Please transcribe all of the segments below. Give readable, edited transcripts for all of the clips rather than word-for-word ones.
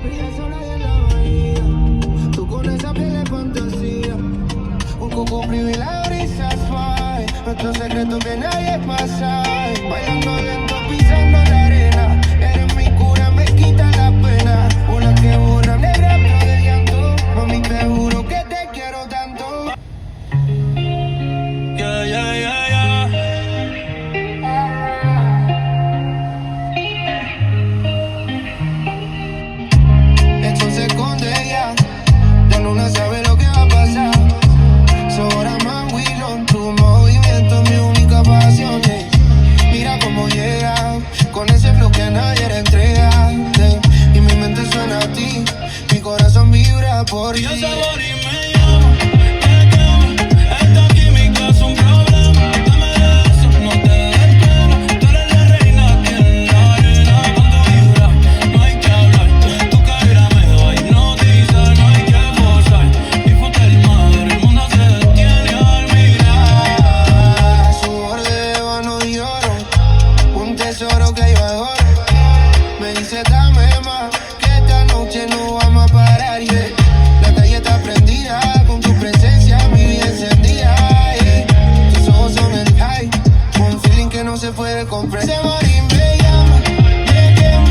Brilla sola y en la bahía. Tú con esa piel de fantasía. Un coco frío y la brisa suave. Nuestro secreto que nadie pasa. Bailando lento, pisando la arena. Eres mi cura, me quita la pena. Una que borra negra pero de llanto. Mami, te juro que te quiero tanto. Yeah, yeah, yeah, yeah. Esto se esconde ya. La luna sabe lo que va a pasar. Sobra man, Willon, tu movimiento es mi única pasión. Mira cómo llega, con ese flow que nadie le entrega. Y mi mente suena a ti, mi corazón vibra por ti. Y ese body me llama, me quema. Esta química es un problema. Dame de eso, no te des pena. Tú eres la reina aquí en la arena. Con tu vibra, no hay que hablar. Tu caída me va a hipnotizar. No hay que forzar. Disfruta el mar, el mundo se detiene al mirar. Su borde de ébano y oro, un tesoro que yo adoro. Me dice dame más, que esta noche no vamos a parar, yeah. La calle está prendida, con tu presencia mi vida encendida, yeah. Tus ojos son el high, un feeling que no se puede comprar. Ese body me llama, me quema.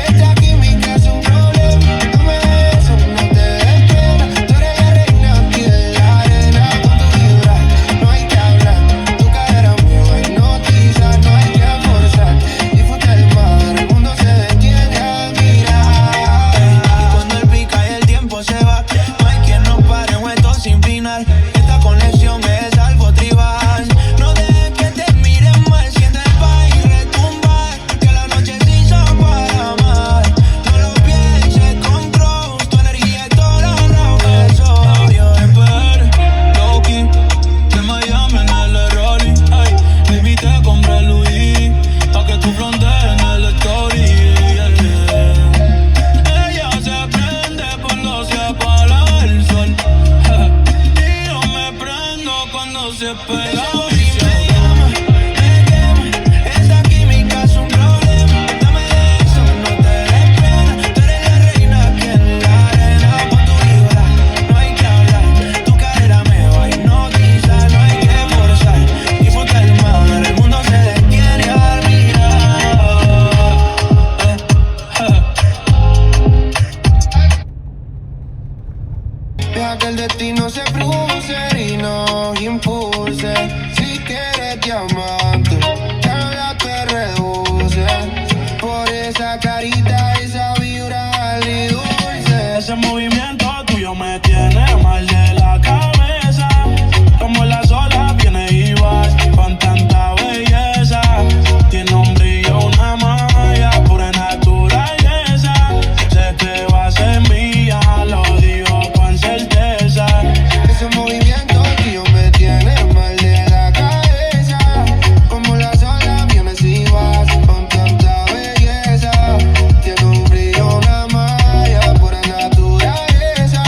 Esta química es un problema. Dame eso, no te des pena. Tú eres la reina aquí en la arena. Con tu vibra, no hay que hablar. Tu cadera me va a hipnotizar. No hay que forzar. Disfruta el mar, el mundo se detiene a mirar. Y cuando el pica y el tiempo se va, no hay quien nos pare en esto sin final. Esta conexión es algo tribal. No dejes que te miren mal, siente el país retumbar. Que la noche se hizo para amar. No lo pienses con cross, tu energía es toda la eso. Yo esperé, low-key, de Miami en el Rolly. Ay, baby, te compré Louis, pa' que tú frontees en el story. Ella se prende cuando se apaga el sol. Y yo me prendo cuando se pega. Y me llama, me quema. Esta química es un problema. Dame de eso, no te des pena. Tú eres la reina aquí en la arena. Con tu vibra, no hay que hablar. Tu cadera me va a hipnotizar. No hay que forzar. Disfruta el mar, el mundo se detiene al mirar. Deja que el destino se cruce y nos impulse. Si quieres diamante, que la te reduce. Por esa carita, esa vibra y dulce. Ese movimiento tuyo me tiene mal de la cabeza. Como en las olas vienes y vas con tanta belleza. Tiene un brillo, una magia, pura naturaleza. Sé que va a ser mía, lo digo con certeza. Ese movimiento tuyo me tiene mal de la cabeza. Como las olas vienes y vas con tanta belleza. Tiene un brillo, una magia, pura naturaleza.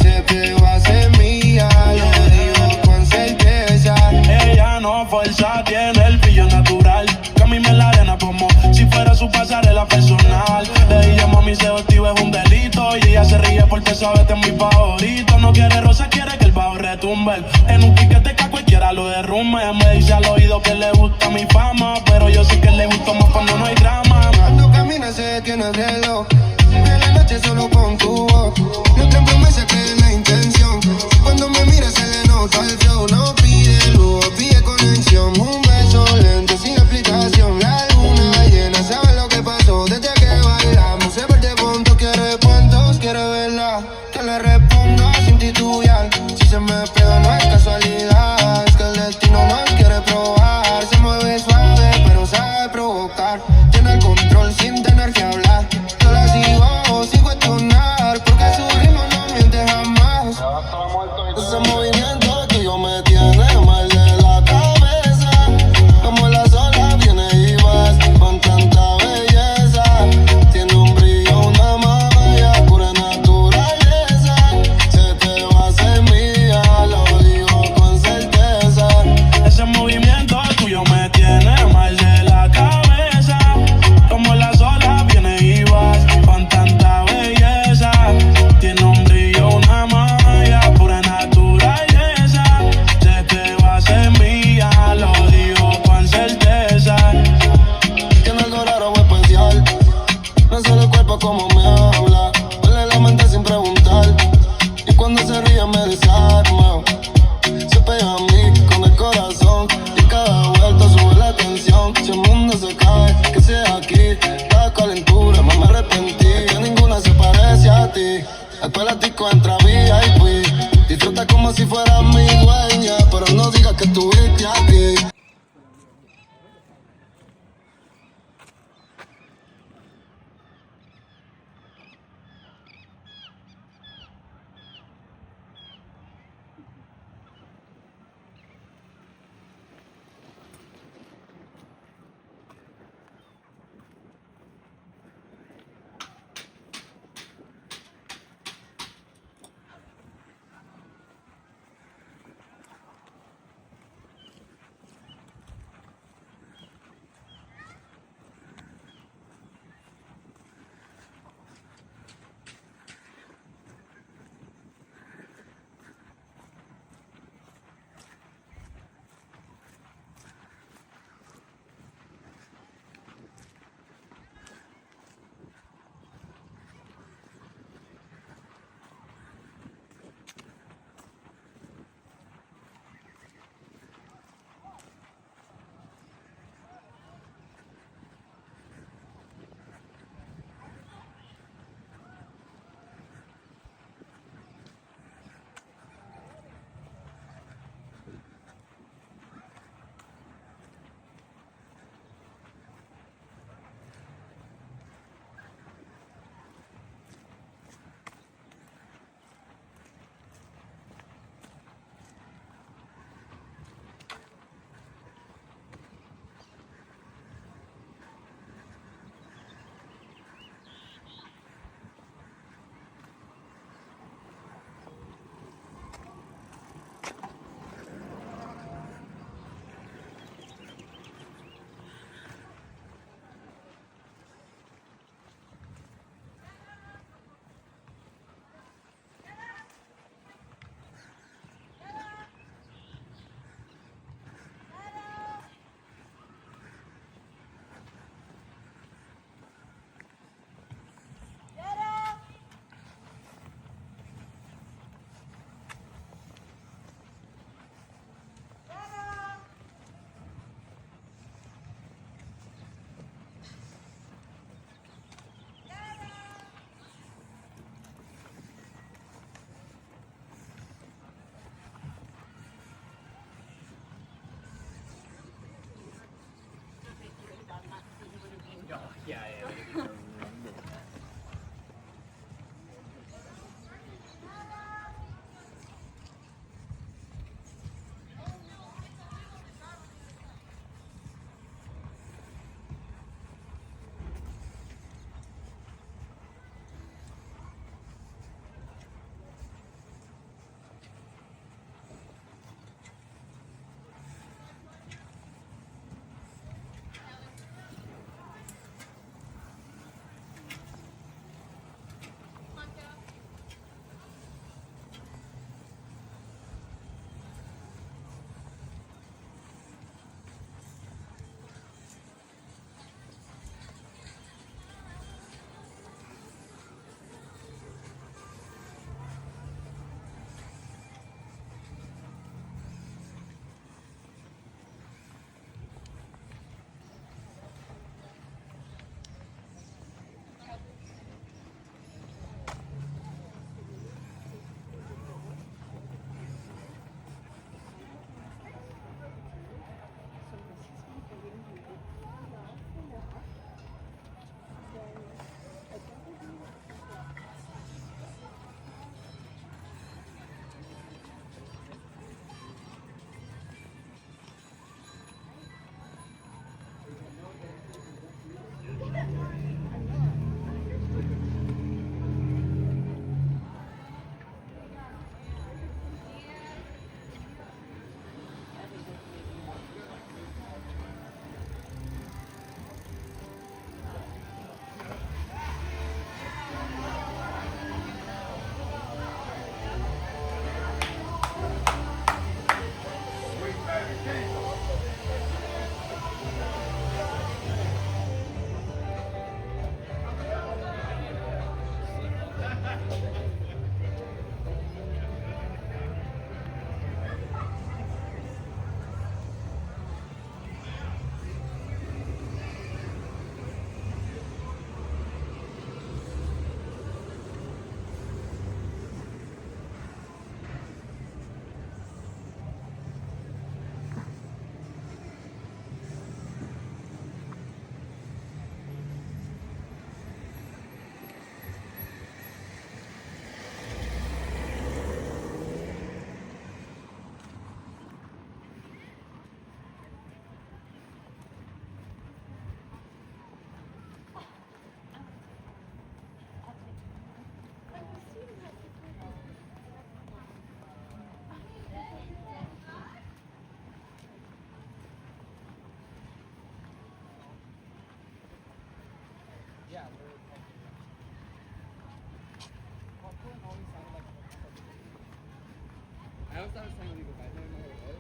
Sé que va a ser mía, lo digo con certeza. Ella no fuerza, tiene el brillo natural. Camina en la arena como si fuera su pasarela personal. Le llamo a mi seductivo, es un delito. Y ella se ríe porque sabe que es mi favorito. No quiere rosa, quiere que el bajo retumbe. En un piquete que a cualquiera lo derrumbe. Me dice al oído que le gusta mi fama, pero yo sé que le gusta más cuando no hay drama. Cuando camina se detiene el reloj. En la noche solo con tu voz. No te promesas que es la intención. Cuando me mira se le nota el flow. No pide luz, pide conexión. Un beso lento sin explicación. La luna llena sabe lo que pasó desde que bailamos. Se pierde punto, quiere cuentos, quiere verla. Que le responda sin titubear. Si se me pega no es casualidad. Es que el destino nos quiere probar. Se mueve suave pero sabe provocar. Tiene el control sin tener que hablar. Yo la sigo sin cuestionar, porque su ritmo no cómo me habla, huele la mente sin preguntar. Y cuando se ríe me desarma. Se pega a mí con el corazón y cada vuelta sube la tensión. Si el mundo se cae, que sea aquí. La calentura, no me arrepentí. Que ninguna se parece a ti. El pelatico entra VIP. Disfruta como si fuera mi dueña, pero no digas que estuviste aquí. That's what I was saying when you go back there. I know where it was.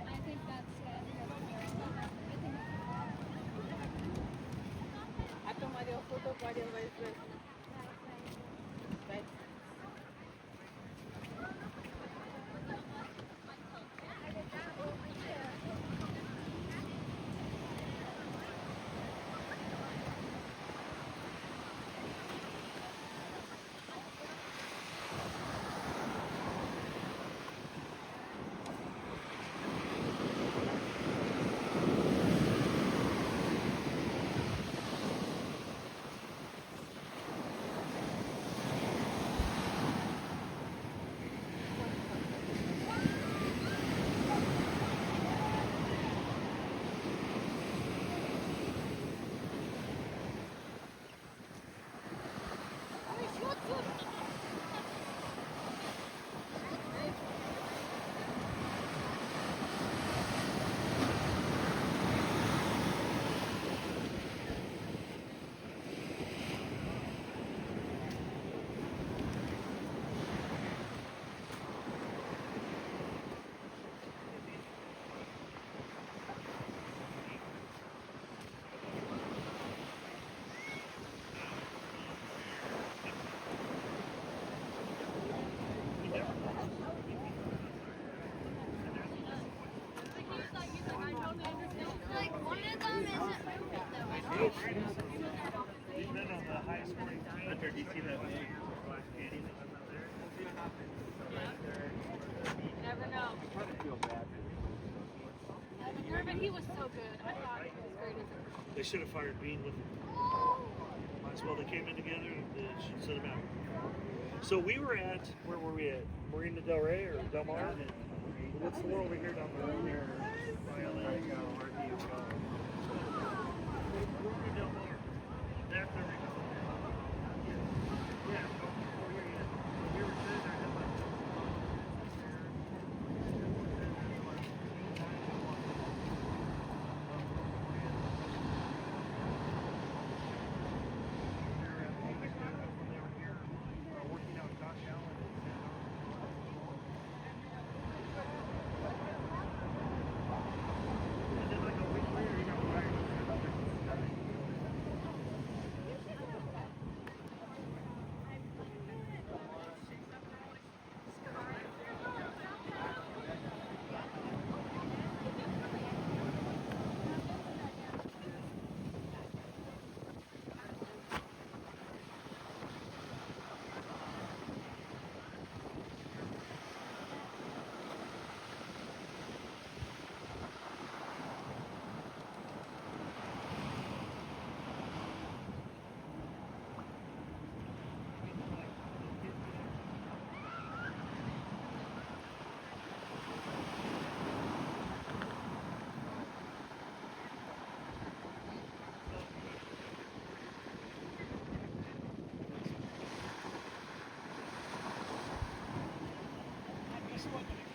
I think that's it. ¿Ha tomado fotos varias veces? Right. Like one of them isn't perfect though. He's been on the high scoring team. Hunter, do you see that Black Candy that was up there? Never know. But he was so good. I thought he was great as a They should have fired Bean with him. Might as well. They came in together and they should set him out. So we were at, where were we at? Marina Del Rey or Del Mar? What's the one over here down the road here? Marina Del Mar. There we go. Yeah, over here, yeah. We were sitting there.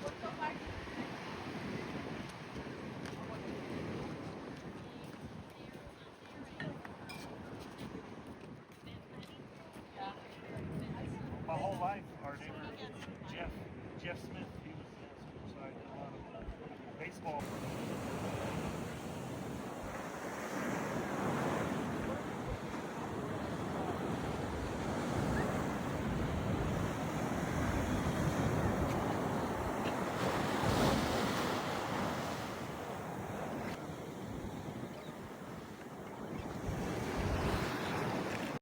What the fuck?